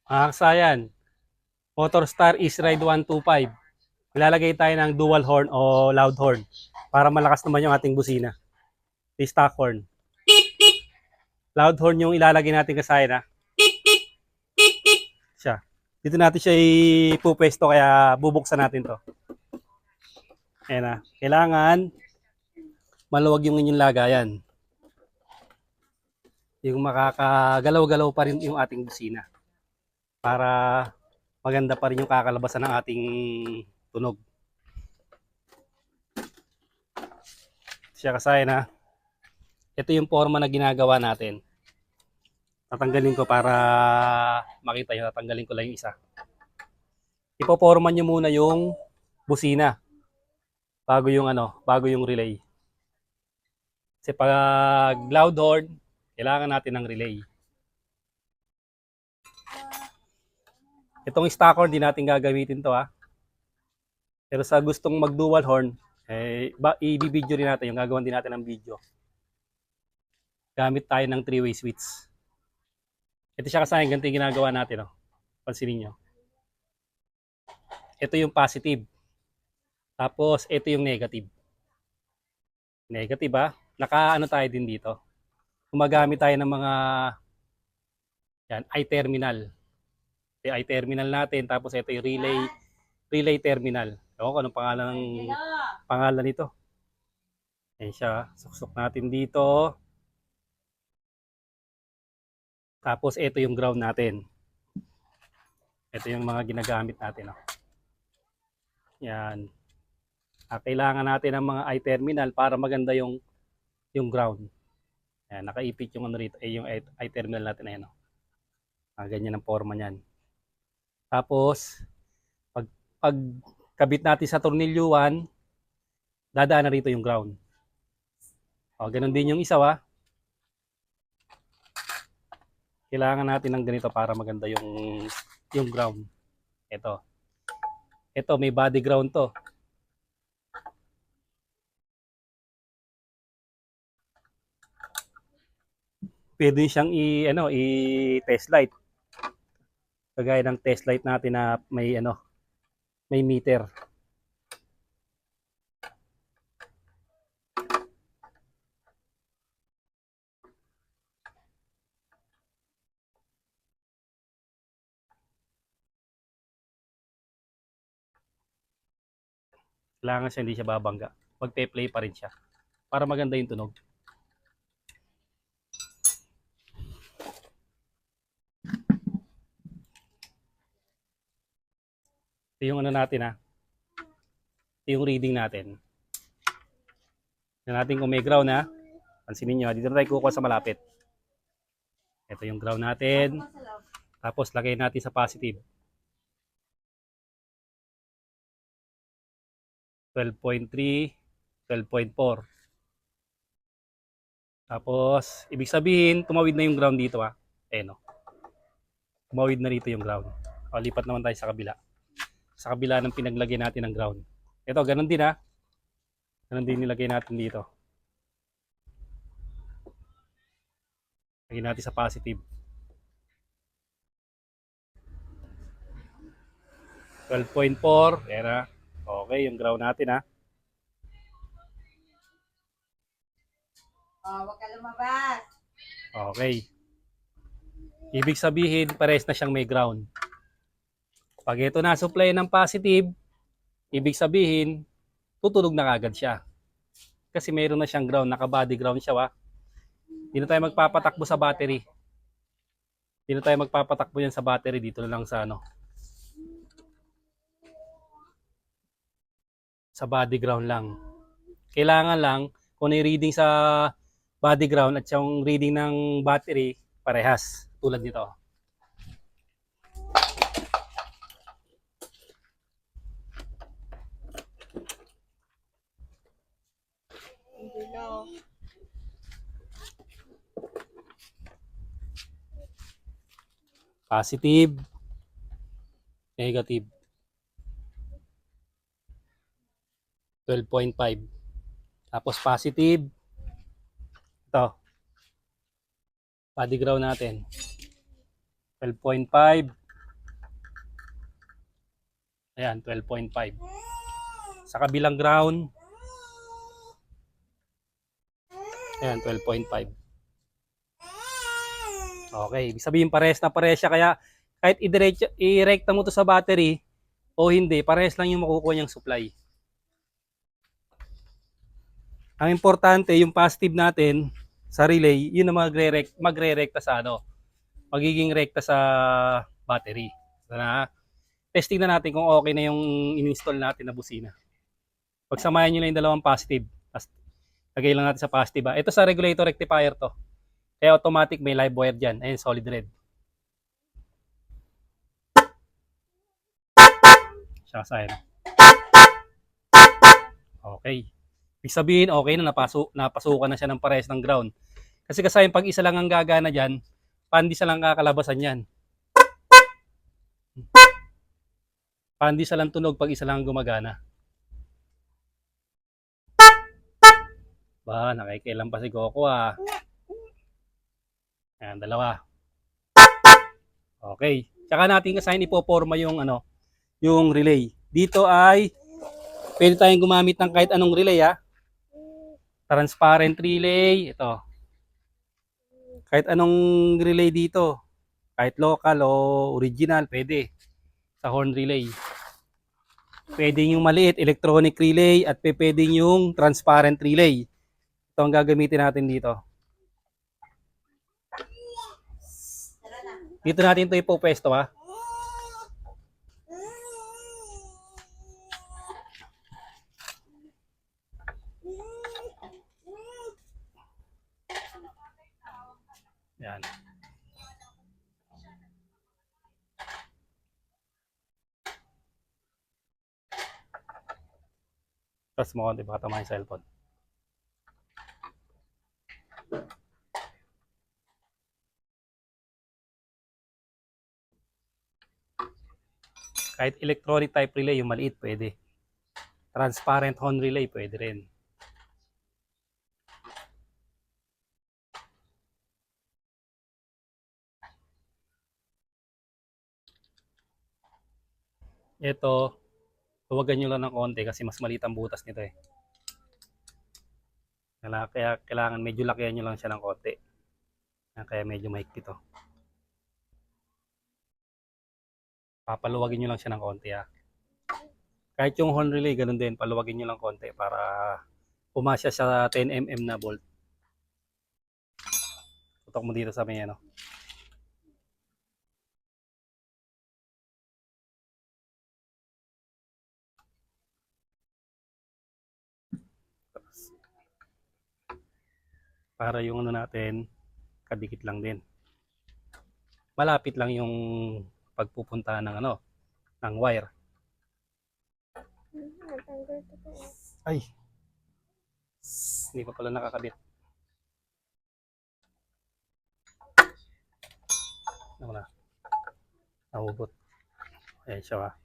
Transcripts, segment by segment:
Mga kasayan, Motorstar East Ride 125. Ilalagay tayo ng dual horn o loud horn para malakas naman yung ating busina. Yung stock horn. Loud horn yung ilalagay natin kasayan ha. Siya. Dito natin siya ipupwesto kaya bubuksan natin to. Ayan na. Kailangan maluwag yung inyong lagayan. Yung makakagalaw-galaw pa rin yung ating busina. Para maganda pa rin yung kakalabasan ng ating tunog. Siya kasayan ha. Ito yung forma na ginagawa natin. Tatanggalin ko para makita nyo. Tatanggalin ko lang yung isa. Ipoporma nyo muna yung busina bago yung relay. Kasi pag loud horn, kailangan natin ng relay. Itong stock horn, di natin gagamitin to ha. Pero sa gustong mag dual horn, i-video rin natin yung gagawin din natin ng video. Gamit tayo ng 3-way switch. Ito siya kasi ganito yung ginagawa natin. Oh. Pansinin nyo. Ito yung positive. Tapos, ito yung negative. Negative ha. Naka-ano tayo din dito. Gumagamit tayo ng mga yan, I-terminal. Ito yung I-terminal natin. Tapos, ito yung relay terminal. Ewan ko anong pangalan nito. Ayan siya. Suksok natin dito. Tapos, ito yung ground natin. Ito yung mga ginagamit natin. Oh. Yan. Kailangan natin ng mga I-terminal para maganda yung ground. Ayan, nakaipit yung ano rito, yung I-terminal natin na yan. Oh. Ganyan ang forma niyan. Tapos, pag kabit natin sa tornilyuan, dadaan na rito yung ground. O, ganun din yung isa ha. Kailangan natin ng ganito para maganda yung ground. Ito. Ito, may body ground to. Pwede siyang i-test light. Kagaya ng test light natin na may meter. Kailangan siya hindi siya babangga. Magpe-play pa rin siya para maganda yung tunog. Ito yung ano natin ha. Ito yung reading natin. Ito natin kung may ground ha. Pansinin nyo, dito na tayo kukuha sa malapit. Ito yung ground natin. Tapos lagay natin sa positive. 12.3, 12.4. Tapos, ibig sabihin, tumawid na yung ground dito ha. Ayan o. Tumawid na rito yung ground. O, lipat naman tayo sa kabila. Sa kabila ng pinaglagay natin ng ground. Ito, ganun din ha. Ganun din nilagay natin dito. Lagay natin sa positive. 12.4. Ayan ha. Okay, yung ground natin ha. Huwag ka lumabas. Okay. Ibig sabihin, pares na siyang may ground. Pag ito na supply ng positive, ibig sabihin, tutunog na kagad siya. Kasi mayroon na siyang ground, naka-body ground siya. Hindi na tayo magpapatakbo sa battery. Hindi na tayo magpapatakbo yan sa battery. Dito na lang sa body ground lang. Kailangan lang, kung yung reading sa body ground at yung reading ng battery, parehas. Tulad nito. Positive, negative. 12.5. Tapos positive. Ito. Body ground natin. 12.5. Ayan, 12.5. Sa kabilang ground, ayan, 12.5. Okay, ibig sabihin parehas na parehas siya. Kaya kahit i-rekta mo to sa battery o hindi, parehas lang yung makukuha niyang supply. Ang importante, yung positive natin sa relay, yun na magre-rekta sa ano, magiging rekta sa battery. So, testing na natin kung okay na yung in-install natin na busina. Pagsamahin nyo lang yung dalawang positive. Tapos, lagay lang natin sa positive. Ito sa regulator rectifier to. Kaya automatic may live wire dyan. Ayun, solid red. Siya sa akin. Okay. Ibig sabihin, okay na, napasukan na siya ng parehas ng ground. Kasi pag isa lang ang gagana dyan, pandisa lang kakalabasan yan. Pandisa lang tunog pag isa lang gumagana. Ba, nakikialam pa si Goku ah. Ayan, dalawa. Okay. Tsaka natin kasi ipoporma yung ano, yung relay. Dito ay pwede tayong gumamit ng kahit anong relay ah. Transparent relay, ito. Kahit anong relay dito. Kahit local o original, pwede. Sa horn relay. Pwede yung maliit, electronic relay, at pwede yung transparent relay. Ito ang gagamitin natin dito. Dito natin ito ipopwesto ha. Yan. Tapos mo konti, baka tama yung cellphone. Kahit electronic type relay, yung maliit, pwede. Transparent horn relay, pwede rin. Ito, huwagan nyo lang ng konti kasi mas maliit ang butas nito eh. Kaya kailangan medyo lakihan nyo lang siya ng konti. Kaya medyo mahigpit ito. Papaluwagin nyo lang siya ng konti ha. Kahit yung horn relay, ganun din. Paluwagin nyo lang konti para pumasya sa 10mm na bolt. Tutok mo dito sa may ano. Para yung ano natin, kadikit lang din. Malapit lang yung pagpupunta ng ano, ng wire. Ay. Hindi pa pala nakakabit. Ano na? Nahubot. Ayan siya.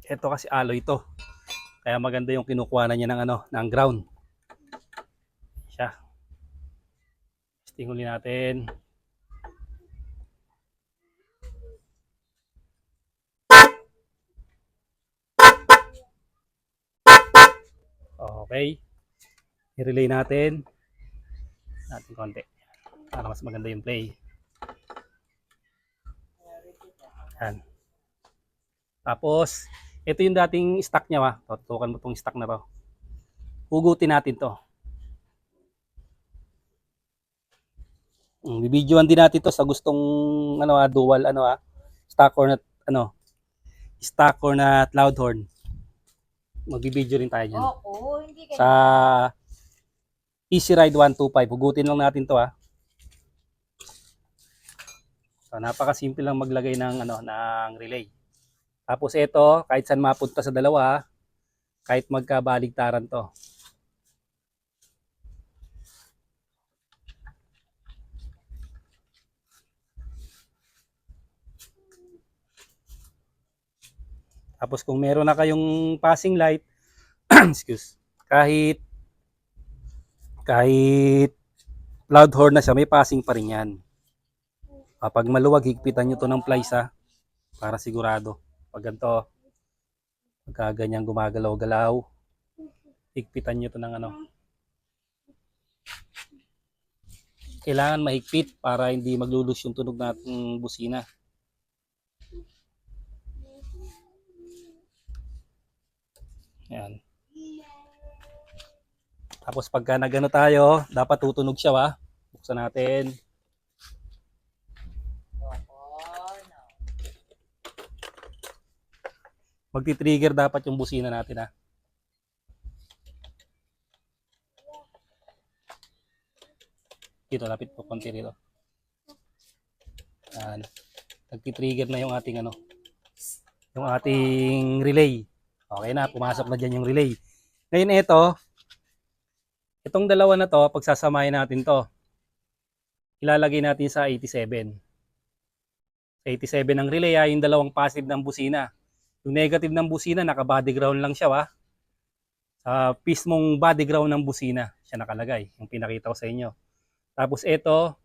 Ito kasi alloy to. Kaya maganda yung kinukuha na niya ng ano, ng ground. Siya. Testing uli natin. Okay. I-relay natin. Natin konti. Para mas maganda yung play. Yan. Tapos, ito yung dating stock niya. Tutukan mo itong stock na to. Hugutin natin to. Bibidyoan din natin to sa gustong ano, dual ano, stock or not ano, stock or not loud horn. Magbibideo rin tayo dyan. Oo, hindi Sa Easy Ride 125. Hugutin lang natin to ha. So, napakasimple lang maglagay ng ng relay. Tapos ito, kahit saan mapunta sa dalawa, kahit magkabaligtaran to. Tapos kung meron na kayong passing light, excuse, kahit loud horn na siya, may passing pa rin yan. Kapag maluwag, higpitan nyo to ng plies ha, para sigurado. Pag ganito, pagka ganyan gumagalaw-galaw, higpitan nyo to ng kailangan mahigpit para hindi maglulus yung tunog nating busina. Yan. Tapos pagka nagano tayo, dapat tutunog siya ha. Buksan natin. Magti-trigger dapat yung busina natin ha. Dito, lapit po konti rito. Yan. Nagti-trigger na yung ating yung ating relay. Okay na, pumasok na dyan yung relay. Ngayon itong dalawa na to, pagsasamahin natin to, ilalagay natin sa 87. Sa 87 ng relay yung dalawang positive ng busina. Yung negative ng busina, naka-body ground lang siya ha. Sa mismong body ground ng busina, siya nakalagay. Yung pinakita ko sa inyo. Tapos ito,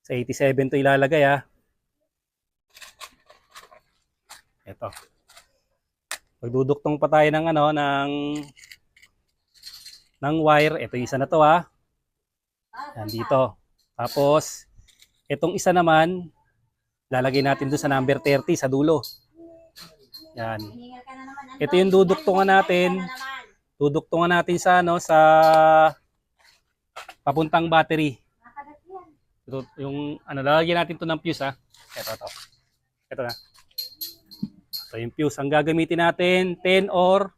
sa 87 to ilalagay ha. Ito. Magduduktong pa tayo ng ng wire. Ito yung isa na to ha. Yan dito. Tapos itong isa naman lalagay natin doon sa number 30 sa dulo. Yan. Ito yung duduktungan natin. Duduktungan natin sa sa papuntang battery. Ito yung lalagyan natin to ng fuse ha. Ito na. So yung fuse, ang gagamitin natin 10 or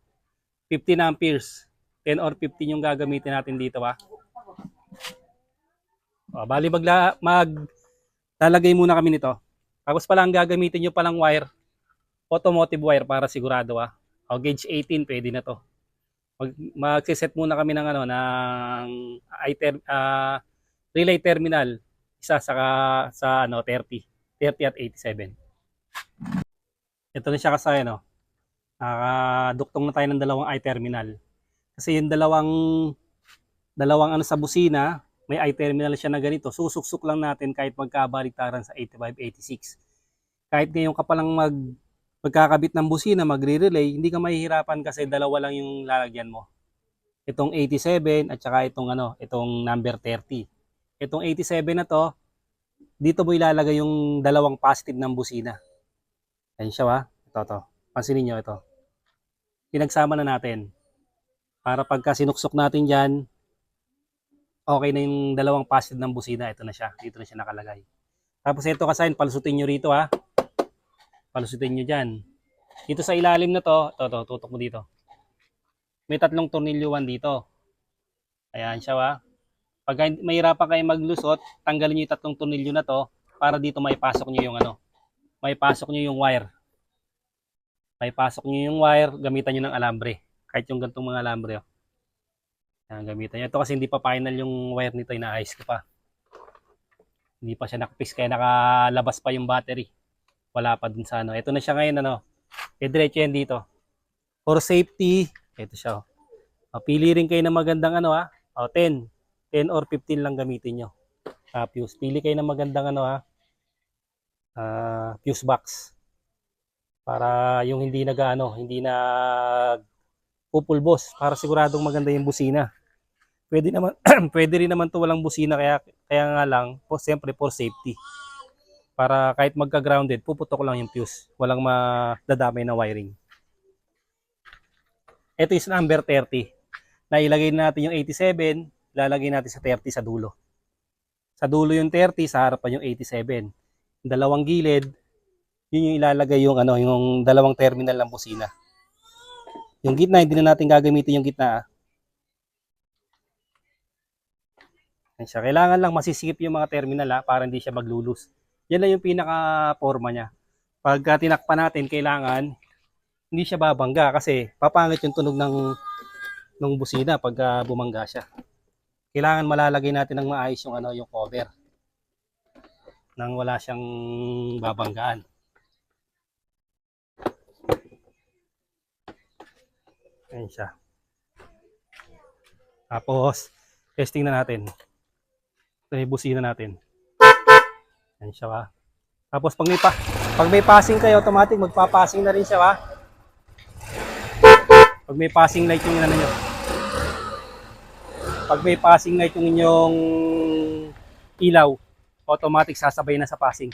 15 amperes. 10 or 15 yung gagamitin natin dito ha. Bali maglalagay muna kami nito. Tapos pala ang gagamitin nyo palang wire, automotive wire para sigurado ha. Gauge 18 pwede na to. Magsiset muna kami ng relay terminal isa sa 30 at 87. Ito na siya kasi nakaduktong na tayo ng dalawang I-terminal. Kasi yung dalawang sa busina, may I-terminal siya na ganito. Susuksok lang natin kahit magkabaliktaran sa 85, 86. Kahit ngayon ka palang magkakabit ng busina, magre-relay, hindi ka mahihirapan kasi dalawa lang yung lalagyan mo. Itong 87 at saka itong number 30. Itong 87 na to, dito mo ilalagay yung dalawang positive ng busina. Ayan siya ha. Ito. Pansinin nyo ito. Pinagsama na natin. Para pagka sinuksok natin dyan, okay na yung dalawang positive ng busina. Ito na siya. Dito na siya nakalagay. Tapos ito kasayin, palusutin nyo rito ha. Palusutin nyo dyan. Dito sa ilalim na to, tutok mo dito. May 3 tornilyo dito. Ayan siya ha. Pag mahirapan kayo maglusot, tanggalin nyo yung 3 tornilyo na to para dito may pasok nyo yung may pasok nyo yung wire. May pasok nyo yung wire, gamitan nyo ng alambre. Kahit yung gantong mga alambre. Yan, gamitan nyo. Ito kasi hindi pa final yung wire nito, inaayos ko pa. Hindi pa siya nakapis, kaya nakalabas pa yung battery. Wala pa dun sa Ito na siya ngayon, diretso yan dito. For safety, ito siya. Pili rin kayo ng magandang 10 or 15 lang gamitin nyo. Fuse. Pili kayo ng magandang fuse box para yung hindi pupulbos para siguradong maganda yung busina. Pwede naman pwede rin naman to walang busina kaya nga lang siyempre for safety. Para kahit magka-grounded, puputok lang yung fuse. Walang madadamay na wiring. Ito is number 30. Nailagay natin yung 87, lalagay natin sa 30 sa dulo. Sa dulo yung 30, sa harapan yung 87. Dalawang gilid, yun yung ilalagay yung yung dalawang terminal ng busina. Yung gitna, hindi na natin gagamitin yung gitna. Yan siya. Kailangan lang masisikip yung mga terminal para hindi siya maglulus. Yan lang yung pinaka-forma niya. Pagka tinakpan natin, kailangan hindi siya babangga kasi papangit yung tunog ng busina pagka bumangga siya. Kailangan malalagay natin ng maayos yung yung cover nang wala siyang babanggaan. Ayan siya. Tapos, testing na natin. Ito yung busina natin. Ayan siya. Tapos, pag may passing kayo, automatic magpa-passing na rin siya. Pag may passing light yung nyo. Pag may passing light yung inyong ilaw, automatic sasabay na sa passing.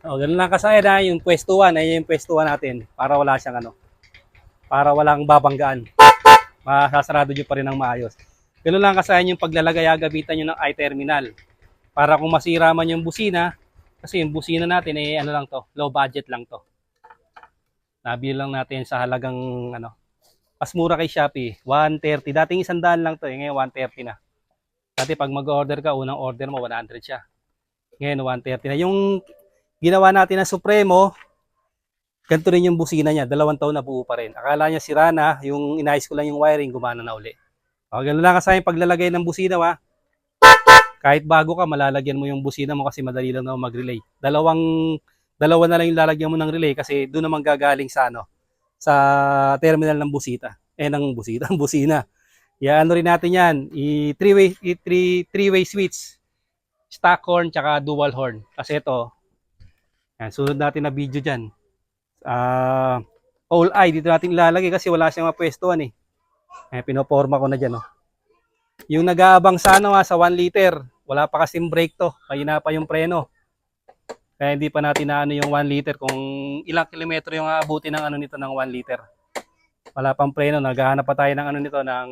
Ganun lang kasaya yung pwesto 1, ay yung pwesto 1 natin para wala siyang para walang babanggaan. Masasarado nyo pa rin ng maayos. Ganun lang kasaya yung paglalagay, gamitan nyo ng i-terminal. Para kung masira man yung busina, kasi yung busina natin lang to, low budget lang to. Nabili lang natin sa halagang mas mura kay Shopee, 130. Dating 100 lang to, ngayon 130 na. Dati pag mag-order ka, unang order mo 100 siya. Ngayon 130 na. Yung ginawa natin na Supremo, ganito rin yung busina niya, 2 taon na buo pa rin. Akala niya sira na, yung inayos ko lang yung wiring, gumana na uli. Ganun lang kasi yung paglalagay ng busina, kahit bago ka, malalagyan mo yung busina mo kasi madali lang na mag-relay. Dalawa na lang yung lalagyan mo ng relay kasi doon naman gagaling sa sa terminal ng ng busina. Rin natin yan, three-way switch, stock horn, tsaka dual horn. Kasi ito, sunod natin na video dyan. All eye, dito natin ilalagay kasi wala siyang mapwestuhan pinoporma ko na dyan. Yung nag-aabang sa sa 1 liter, wala pa kasing brake to, mahina pa yung preno. Kaya hindi pa natin na yung 1 liter kung ilang kilometro yung aabuti ng nito ng 1 liter. Wala pang preno, naghahanap pa tayo ng nito ng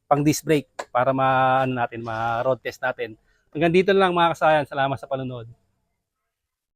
pang disc brake para ma-road test natin. Hanggang dito lang mga kasayan, salamat sa panunod.